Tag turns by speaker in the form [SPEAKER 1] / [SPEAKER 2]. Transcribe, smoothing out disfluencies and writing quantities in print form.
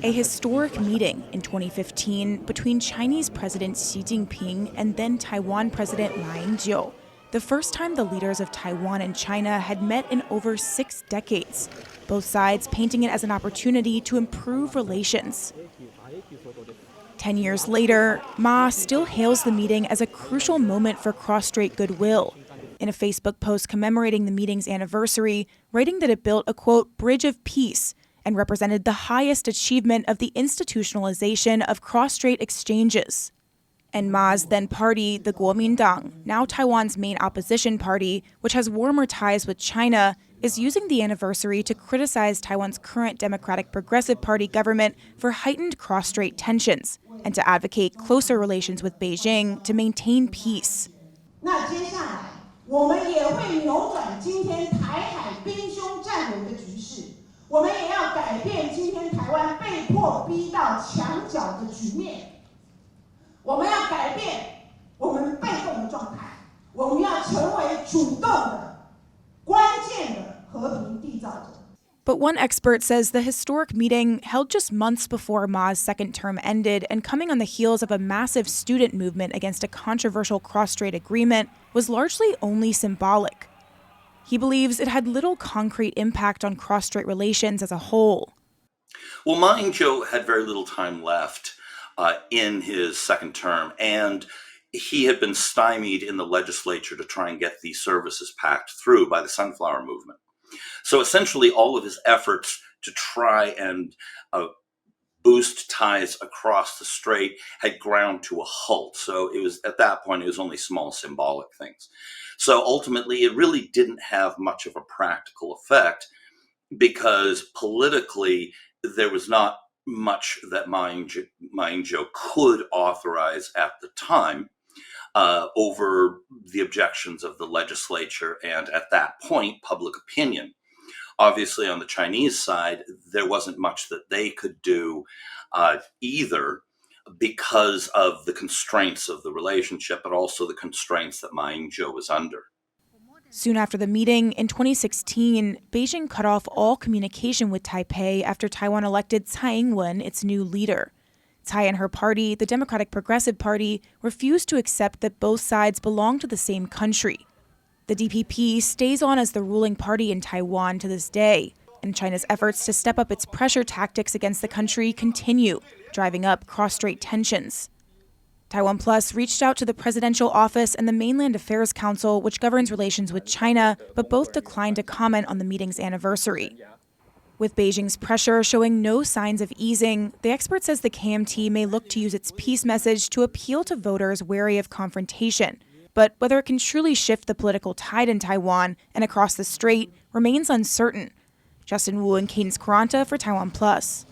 [SPEAKER 1] A historic meeting in 2015 between Chinese President Xi Jinping and then-Taiwan President Ying-jeou, the first time the leaders of Taiwan and China had met in over 6 decades, both sides painting it as an opportunity to improve relations. 10 years later, Ma still hails the meeting as a crucial moment for cross-strait goodwill. In a Facebook post commemorating the meeting's anniversary, writing that it built a, quote, bridge of peace and represented the highest achievement of the institutionalization of cross-strait exchanges. And Ma's then party, the Kuomintang, now Taiwan's main opposition party, which has warmer ties with China, is using the anniversary to criticize Taiwan's current Democratic Progressive Party government for heightened cross-strait tensions and to advocate closer relations with Beijing to maintain peace.
[SPEAKER 2] 那接下来我们也会扭转今天台海兵凶战危的局势，我们也要改变今天台湾被迫逼到墙角的局面，我们要改变我们被动的状态，我们要成为主动的、关键的和平缔造者。
[SPEAKER 1] But one expert says the historic meeting, held just months before Ma's second term ended and coming on the heels of a massive student movement against a controversial cross-strait agreement, was largely only symbolic. He believes it had little concrete impact on cross-strait relations as a whole.
[SPEAKER 3] Well, Ma Ying-jeou had very little time left in his second term, and he had been stymied in the legislature to try and get these services packed through by the Sunflower Movement. So essentially, all of his efforts to try and boost ties across the strait had ground to a halt. So it was at that point, it was only small symbolic things. So ultimately, it really didn't have much of a practical effect because politically, there was not much that Ma Ying-jeou could authorize at the time over the objections of the legislature and, at that point, public opinion. Obviously, on the Chinese side, there wasn't much that they could do either because of the constraints of the relationship, but also the constraints that Ma Ying-jeou was under.
[SPEAKER 1] Soon after the meeting, in 2016, Beijing cut off all communication with Taipei after Taiwan elected Tsai Ing-wen its new leader. Tsai and her party, the Democratic Progressive Party, refused to accept that both sides belong to the same country. The DPP stays on as the ruling party in Taiwan to this day, and China's efforts to step up its pressure tactics against the country continue, driving up cross-strait tensions. TaiwanPlus reached out to the Presidential Office and the Mainland Affairs Council, which governs relations with China, but both declined to comment on the meeting's anniversary. With Beijing's pressure showing no signs of easing, the expert says the KMT may look to use its peace message to appeal to voters wary of confrontation. But whether it can truly shift the political tide in Taiwan and across the strait remains uncertain. Justin Wu and Cadence Quaranta for TaiwanPlus.